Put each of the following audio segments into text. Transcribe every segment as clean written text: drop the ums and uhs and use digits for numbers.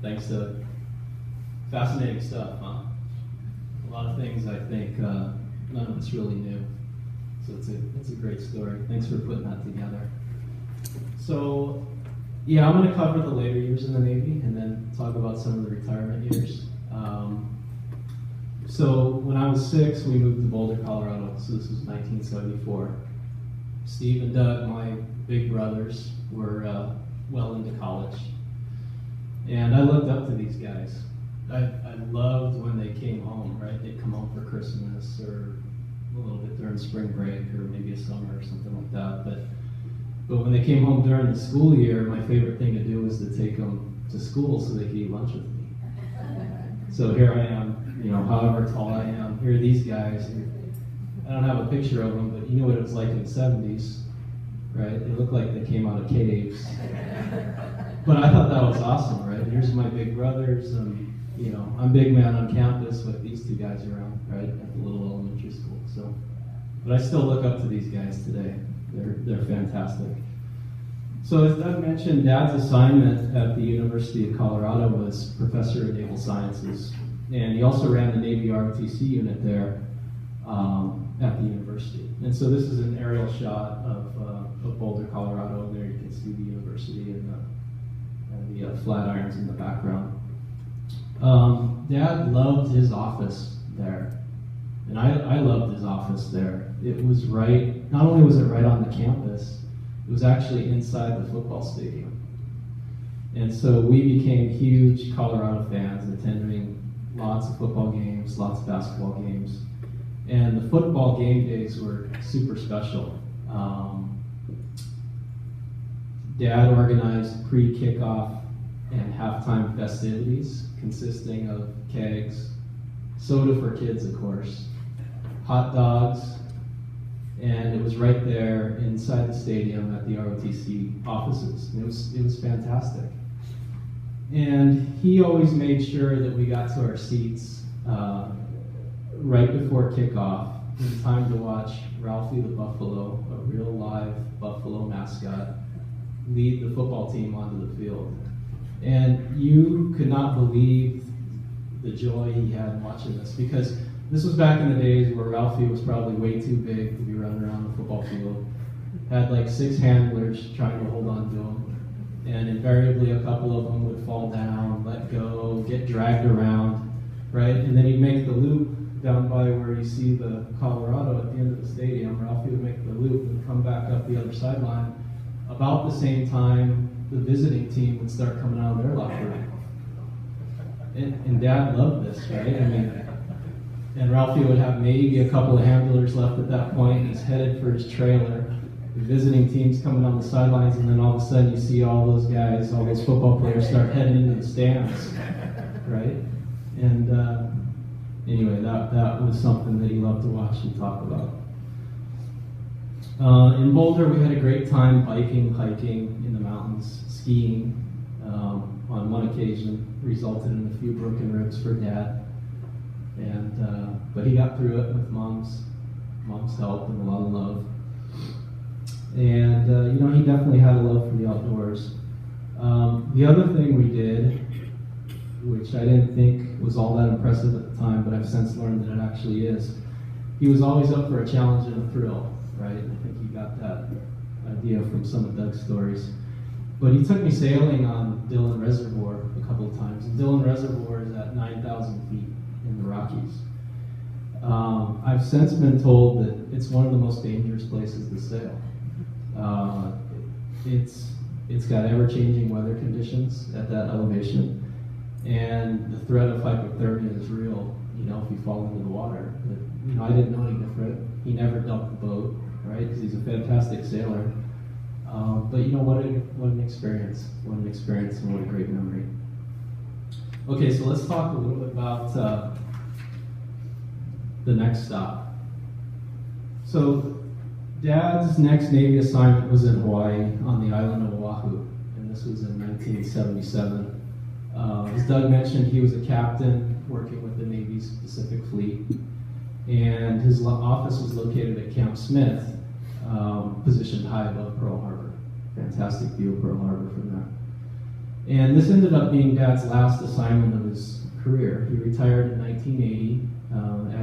Thanks, Doug. Fascinating stuff, huh? A lot of things I think none of us really knew. So it's a great story. Thanks for putting that together. So, yeah, I'm going to cover the later years in the Navy and then talk about some of the retirement years. So when I was 6, we moved to Boulder, Colorado. So this was 1974. Steve and Doug, my big brothers, were well into college. And I looked up to these guys. I loved when they came home, right? They'd come home for Christmas or a little bit during spring break or maybe a summer or something like that. But when they came home during the school year, my favorite thing to do was to take them to school so they could eat lunch with me. So here I am, however tall I am. Here are these guys. I don't have a picture of them, but you know what it was like in the 70s, right? They looked like they came out of caves. But I thought that was awesome, right? Here's my big brothers, and I'm big man on campus with these two guys around, right, at the little elementary school. So, but I still look up to these guys today. They're fantastic. So as Doug mentioned, Dad's assignment at the University of Colorado was professor of naval sciences, and he also ran the Navy ROTC unit there at the university. And so this is an aerial shot of Boulder, Colorado. There you can see the university and the Flatirons in the background. Dad loved his office there, and I loved his office there. It was right, not only was it right on the campus, it was actually inside the football stadium. And so we became huge Colorado fans, attending lots of football games, lots of basketball games. And the football game days were super special. Dad organized pre-kickoff and halftime festivities consisting of kegs, soda for kids, of course, hot dogs, and it was right there inside the stadium at the ROTC offices. It was fantastic. And he always made sure that we got to our seats right before kickoff in time to watch Ralphie the Buffalo, a real live Buffalo mascot, lead the football team onto the field. And you could not believe the joy he had watching this, because this was back in the days where Ralphie was probably way too big to be running around the football field. Had like 6 handlers trying to hold on to him. And invariably a couple of them would fall down, let go, get dragged around, right? And then he'd make the loop down by where you see the Colorado at the end of the stadium. Ralphie would make the loop and come back up the other sideline. About the same time, the visiting team would start coming out of their locker room. And Dad loved this, right? I mean, and Ralphie would have maybe a couple of handlers left at that point. He's headed for his trailer. The visiting team's coming on the sidelines, and then all of a sudden you see all those guys, all those football players start heading into the stands, right? And anyway, that was something that he loved to watch and talk about. In Boulder, we had a great time biking, hiking in the mountains, skiing. On one occasion, resulted in a few broken ribs for Dad, but he got through it with Mom's help and a lot of love. And he definitely had a love for the outdoors. The other thing we did, which I didn't think was all that impressive at the time, but I've since learned that it actually is, he was always up for a challenge and a thrill, right? I think he got that idea from some of Doug's stories. But he took me sailing on Dillon Reservoir a couple of times. And Dillon Reservoir is at 9,000 feet in the Rockies. I've since been told that it's one of the most dangerous places to sail. It's got ever-changing weather conditions at that elevation, and the threat of hypothermia is real, if you fall into the water. But, I didn't know any different. He never dumped the boat, right, because he's a fantastic sailor. But what an experience. What an experience and what a great memory. Okay, so let's talk a little bit about the next stop. So Dad's next Navy assignment was in Hawaii on the island of Oahu, and this was in 1977. As Doug mentioned, he was a captain working with the Navy's Pacific Fleet, and his office was located at Camp Smith, positioned high above Pearl Harbor. Fantastic view of Pearl Harbor from there. And this ended up being Dad's last assignment of his career. He retired in 1980.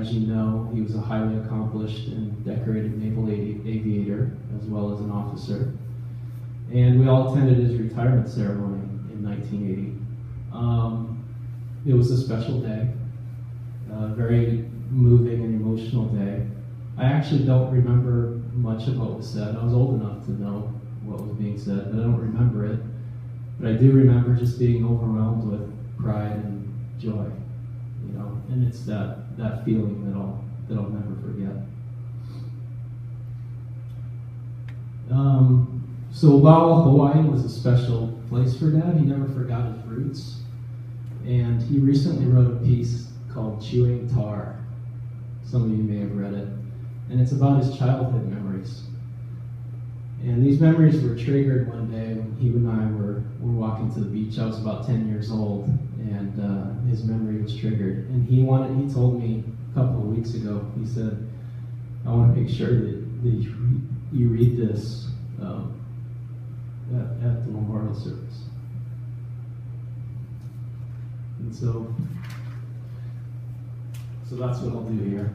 As you know, he was a highly accomplished and decorated naval aviator, as well as an officer. And we all attended his retirement ceremony in 1980. It was a special day, a very moving and emotional day. I actually don't remember much of what was said. I was old enough to know what was being said, but I don't remember it. But I do remember just being overwhelmed with pride and joy, you know, and it's that feeling that I'll never forget. So while Hawaii was a special place for Dad, he never forgot his roots. And he recently wrote a piece called Chewing Tar. Some of you may have read it. And it's about his childhood memories. And these memories were triggered one day when he and I were walking to the beach. I was about 10 years old, and his memory was triggered. And he told me a couple of weeks ago, he said, I want to make sure that you read this at the memorial service. And so that's what I'll do here.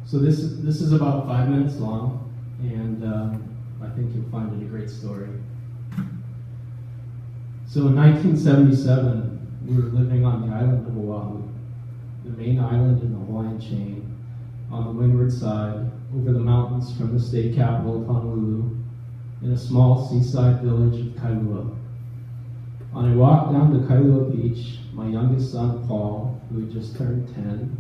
So this is about 5 minutes long, and I think you'll find it a great story. So in 1977, we were living on the island of Oahu, the main island in the Hawaiian chain, on the windward side, over the mountains from the state capital of Honolulu, in a small seaside village of Kailua. On a walk down to Kailua Beach, my youngest son, Paul, who had just turned 10,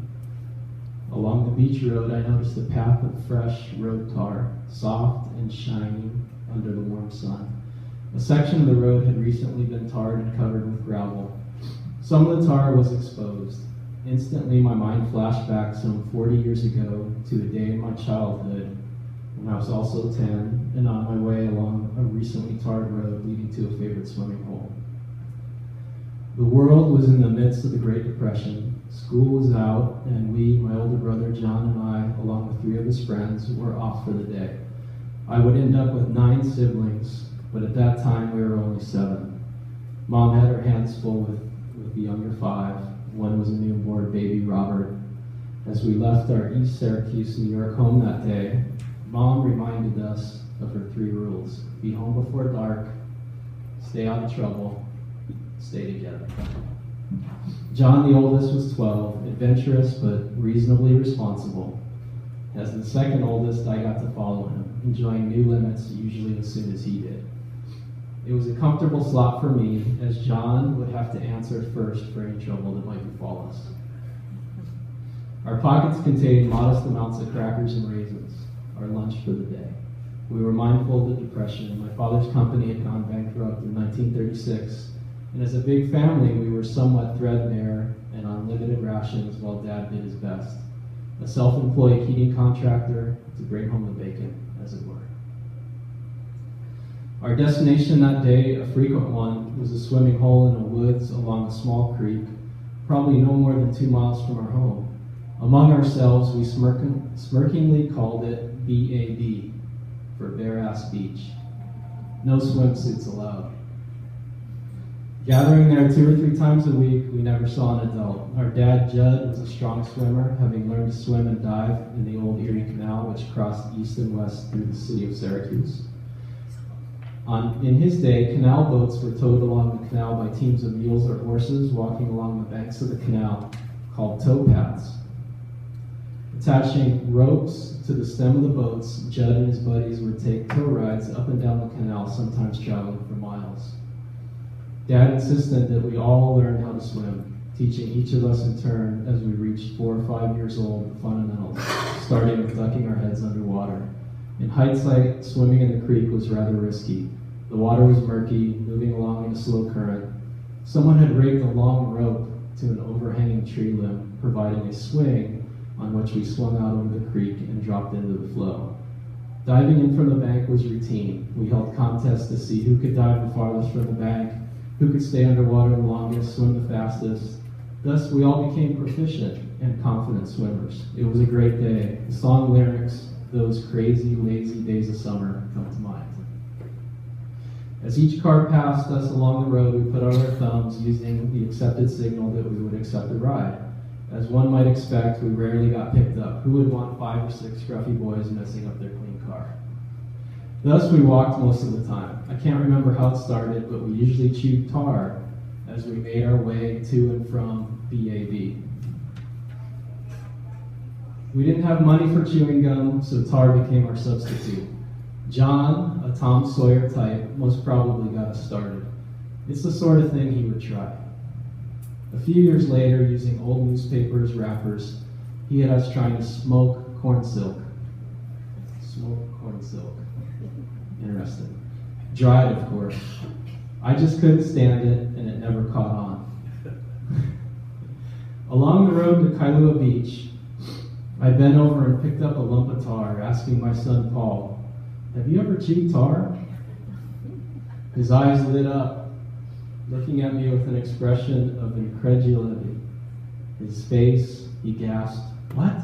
along the beach road, I noticed a path of fresh road tar, soft and shining under the warm sun. A section of the road had recently been tarred and covered with gravel. Some of the tar was exposed. Instantly, my mind flashed back some 40 years ago to a day in my childhood when I was also 10 and on my way along a recently tarred road leading to a favorite swimming hole. The world was in the midst of the Great Depression. School was out, and we, my older brother John and I, along with 3 of his friends, were off for the day. I would end up with 9 siblings, but at that time we were only 7. Mom had her hands full with the younger 5. One was a newborn baby, Robert. As we left our East Syracuse, New York home that day, Mom reminded us of her 3 rules. Be home before dark, stay out of trouble, stay together. John, the oldest, was 12, adventurous but reasonably responsible. As the second oldest, I got to follow him, enjoying new limits usually as soon as he did. It was a comfortable slot for me, as John would have to answer first for any trouble that might befall us. Our pockets contained modest amounts of crackers and raisins, our lunch for the day. We were mindful of the Depression. My father's company had gone bankrupt in 1936, and as a big family, we were somewhat threadbare and on limited rations while Dad did his best. A self-employed heating contractor to bring home the bacon, as it were. Our destination that day, a frequent one, was a swimming hole in the woods along a small creek, probably no more than 2 miles from our home. Among ourselves, we smirkingly called it BAB, for Bare Ass Beach. No swimsuits allowed. Gathering there 2 or 3 times a week, we never saw an adult. Our dad, Judd, was a strong swimmer, having learned to swim and dive in the old Erie Canal, which crossed east and west through the city of Syracuse. In his day, canal boats were towed along the canal by teams of mules or horses walking along the banks of the canal, called tow paths. Attaching ropes to the stem of the boats, Judd and his buddies would take tow rides up and down the canal, sometimes traveling for miles. Dad insisted that we all learn how to swim, teaching each of us in turn as we reached 4 or 5 years old the fundamentals, starting with ducking our heads underwater. In hindsight, swimming in the creek was rather risky. The water was murky, moving along in a slow current. Someone had rigged a long rope to an overhanging tree limb, providing a swing on which we swung out over the creek and dropped into the flow. Diving in from the bank was routine. We held contests to see who could dive the farthest from the bank, who could stay underwater the longest, swim the fastest. Thus, we all became proficient and confident swimmers. It was a great day. The song lyrics, "Those crazy, lazy days of summer," come to mind. As each car passed us along the road, we put out our thumbs using the accepted signal that we would accept a ride. As one might expect, we rarely got picked up. Who would want 5 or 6 scruffy boys messing up their clean car? Thus, we walked most of the time. I can't remember how it started, but we usually chewed tar as we made our way to and from BAB. We didn't have money for chewing gum, so tar became our substitute. John, a Tom Sawyer type, most probably got us started. It's the sort of thing he would try. A few years later, using old newspapers, wrappers, he had us trying to smoke corn silk. Smoke corn silk. Interesting. Dried, of course. I just couldn't stand it, and it never caught on. Along the road to Kailua Beach, I bent over and picked up a lump of tar, asking my son Paul, "Have you ever chewed tar?" His eyes lit up, looking at me with an expression of incredulity. His face, he gasped, "What?"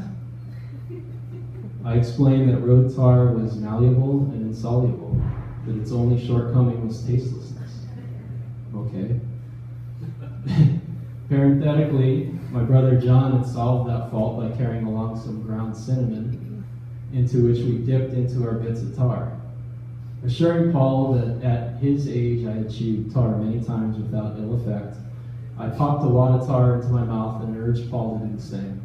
I explained that road tar was malleable and insoluble, that its only shortcoming was tastelessness. Okay. Parenthetically, my brother John had solved that fault by carrying along some ground cinnamon, into which we dipped into our bits of tar. Assuring Paul that at his age I had chewed tar many times without ill effect, I popped a wad of tar into my mouth and urged Paul to do the same,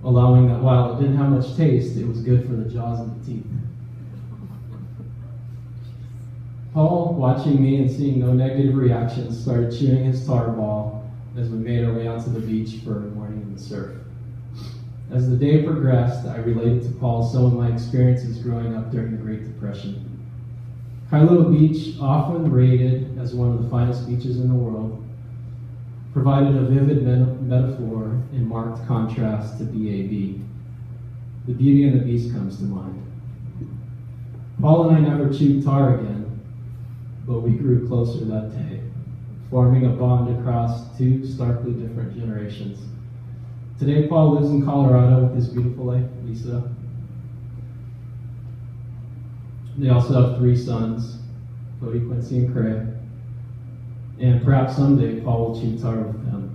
allowing that while it didn't have much taste, it was good for the jaws and the teeth. Paul, watching me and seeing no negative reactions, started chewing his tar ball as we made our way out to the beach for a morning in the surf. As the day progressed, I related to Paul some of my experiences growing up during the Great Depression. Kailua Beach, often rated as one of the finest beaches in the world, provided a vivid metaphor in marked contrast to BAB. The Beauty and the Beast comes to mind. Paul and I never chewed tar again, but we grew closer that day, forming a bond across 2 starkly different generations. Today, Paul lives in Colorado with his beautiful wife, Lisa. They also have 3 sons, Cody, Quincy, and Craig. And perhaps someday Paul will chew tar with them.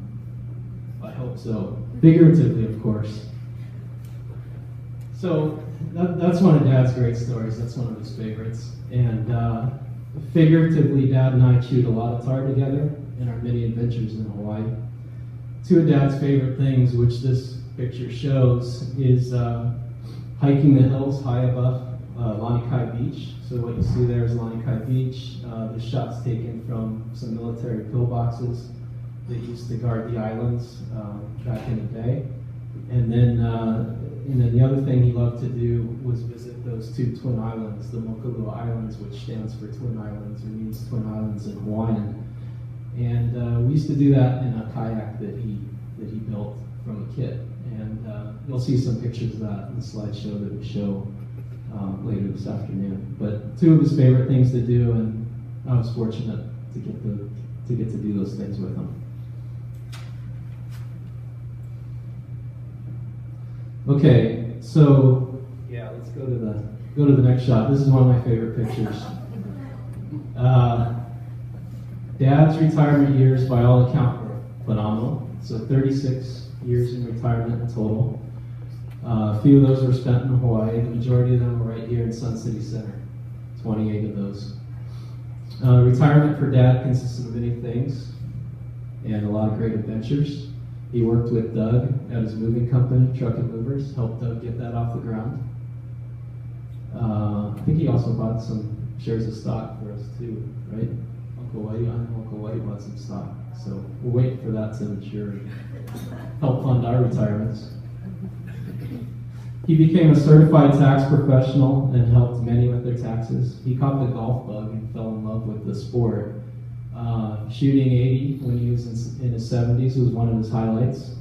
I hope so. Figuratively, of course. So that's one of Dad's great stories. That's one of his favorites. And figuratively, Dad and I chewed a lot of tar together in our many adventures in Hawaii. 2 of Dad's favorite things, which this picture shows, is hiking the hills high above Lanikai Beach. So what you see there is Lanikai Beach. The shot's taken from some military pillboxes that used to guard the islands back in the day. And then the other thing he loved to do was visit those 2 twin islands, the Mokulua Islands, which stands for Twin Islands, or means Twin Islands in Hawaiian. And we used to do that in a kayak that he built from a kit. And you'll see some pictures of that in the slideshow that we show later this afternoon. But 2 of his favorite things to do, and I was fortunate to get to do those things with him. Okay, so yeah, let's go to the next shot. This is one of my favorite pictures. Dad's retirement years, by all accounts, were phenomenal. So 36 years in retirement in total. A few of those were spent in Hawaii. The majority of them were right here in Sun City Center. 28 of those. Retirement for Dad consisted of many things and a lot of great adventures. He worked with Doug at his moving company, Truck and Movers, helped Doug get that off the ground. I think he also bought some shares of stock for us too, right? Uncle Whitey bought some stock. So we're waiting for that to mature and help fund our retirements. He became a certified tax professional and helped many with their taxes. He caught the golf bug and fell in love with the sport. Shooting 80 when he was in his 70s was one of his highlights.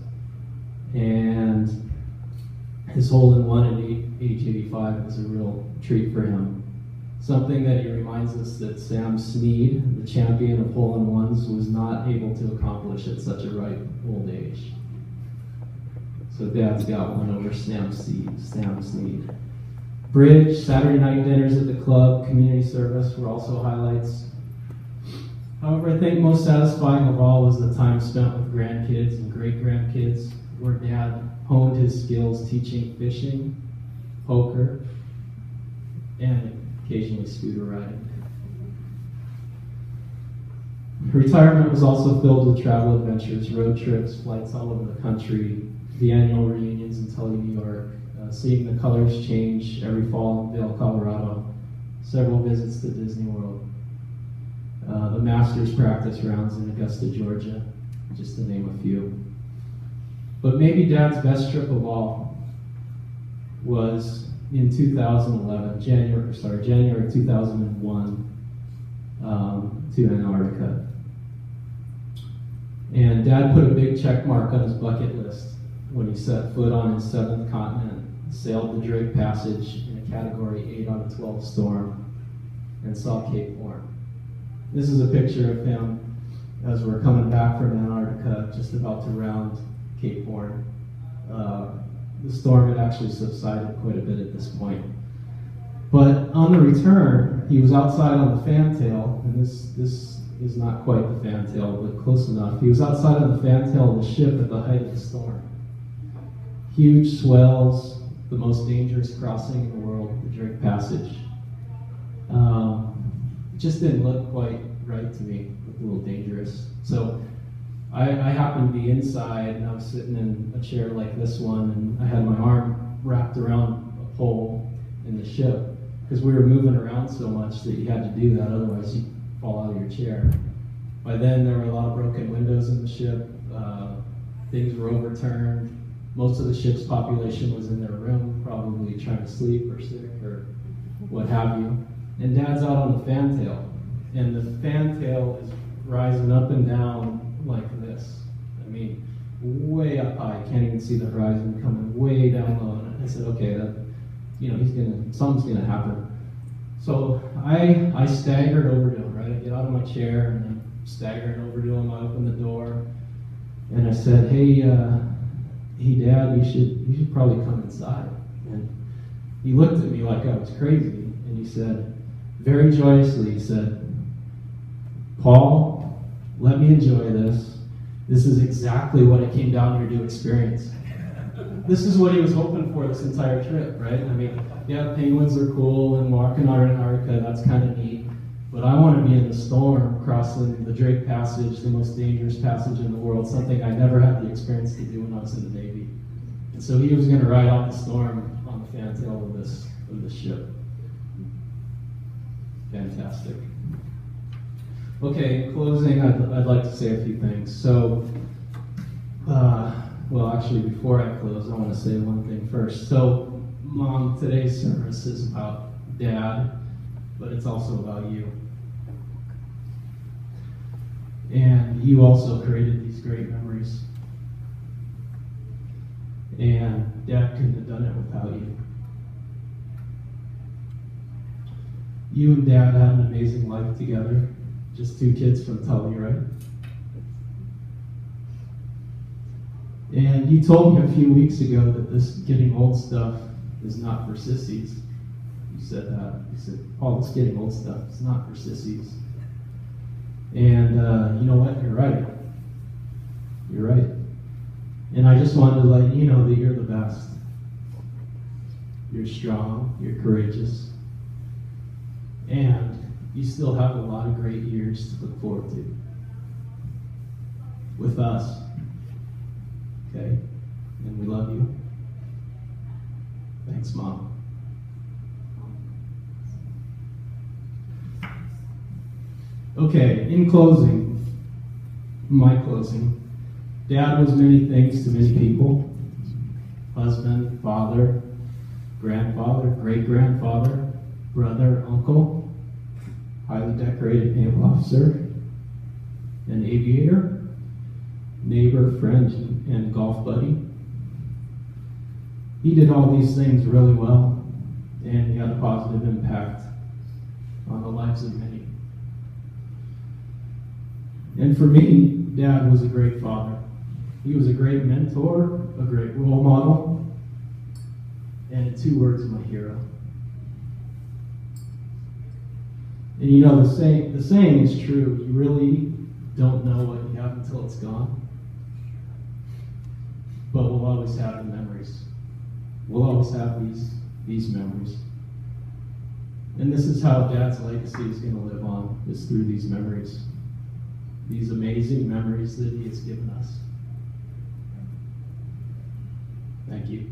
And his hole-in-one at age 85 was a real treat for him. Something that he reminds us that Sam Snead, the champion of hole-in-ones, was not able to accomplish at such a ripe old age. So Dad's got one over Sam Snead. Bridge, Saturday night dinners at the club, community service were also highlights. However, I think most satisfying of all was the time spent with grandkids and great-grandkids, where Dad honed his skills teaching fishing, poker, and occasionally scooter riding. Retirement was also filled with travel adventures, road trips, flights all over the country, the annual reunions in Tully, New York, seeing the colors change every fall in Vail, Colorado, several visits to Disney World, the Masters practice rounds in Augusta, Georgia, just to name a few. But maybe Dad's best trip of all was in 2011, January 2001, to Antarctica. And Dad put a big check mark on his bucket list when he set foot on his 7th continent, sailed the Drake Passage in a Category 8 out of 12 storm, and saw Cape Horn. This is a picture of him as we're coming back from Antarctica, just about to round Cape Horn. The storm had actually subsided quite a bit at this point. But on the return, he was outside on the fantail, and this is not quite the fantail, but close enough. He was outside on the fantail of the ship at the height of the storm. Huge swells, the most dangerous crossing in the world, the Drake Passage. It just didn't look quite right to me. It looked a little dangerous. So I happened to be inside, and I was sitting in a chair like this one, and I had my arm wrapped around a pole in the ship, because we were moving around so much that you had to do that, otherwise you'd fall out of your chair. By then, there were a lot of broken windows in the ship. Things were overturned. Most of the ship's population was in their room, probably trying to sleep or sick or what have you. And Dad's out on the fantail, and the fantail is rising up and down like this. I mean, way up high. Can't even see the horizon, coming way down low. And I said, okay, something's gonna happen. So I staggered over to him, right? I get out of my chair and I'm staggering over to him. I open the door and I said, hey Dad, you should probably come inside. And he looked at me like I was crazy, and he said, very joyously, he said, Paul, let me enjoy this. This is exactly what I came down here to experience. This is what he was hoping for this entire trip, right? I mean, yeah, penguins are cool and walking on Antarctica, that's kind of neat. But I want to be in the storm, crossing the Drake Passage, the most dangerous passage in the world, something I never had the experience to do when I was in the Navy. And so he was going to ride out the storm on the fantail of this ship. Fantastic. Okay, in closing, I'd like to say a few things. So, well, actually, before I close, I want to say one thing first. So, Mom, today's service is about Dad, but it's also about you. And you also created these great memories. And Dad couldn't have done it without you. You and Dad had an amazing life together. Just 2 kids from Tully, right? And you told me a few weeks ago that this getting old stuff is not for sissies. You said that. You said, Paul, this getting old stuff is not for sissies. And you know what? You're right. You're right. And I just wanted to let you know that you're the best. You're strong. You're courageous. And you still have a lot of great years to look forward to. With us. Okay? And we love you. Thanks, Mom. Okay, in closing, my closing, Dad was many things to many people. Husband, father, grandfather, great-grandfather, brother, uncle, highly decorated naval officer, an aviator, neighbor, friend, and golf buddy. He did all these things really well, and he had a positive impact on the lives of many. And for me, Dad was a great father. He was a great mentor, a great role model, and in 2 words, my hero. And you know, the saying is true. You really don't know what you have until it's gone. But we'll always have the memories. We'll always have these memories. And this is how Dad's legacy is going to live on, is through these memories. These amazing memories that he has given us. Thank you.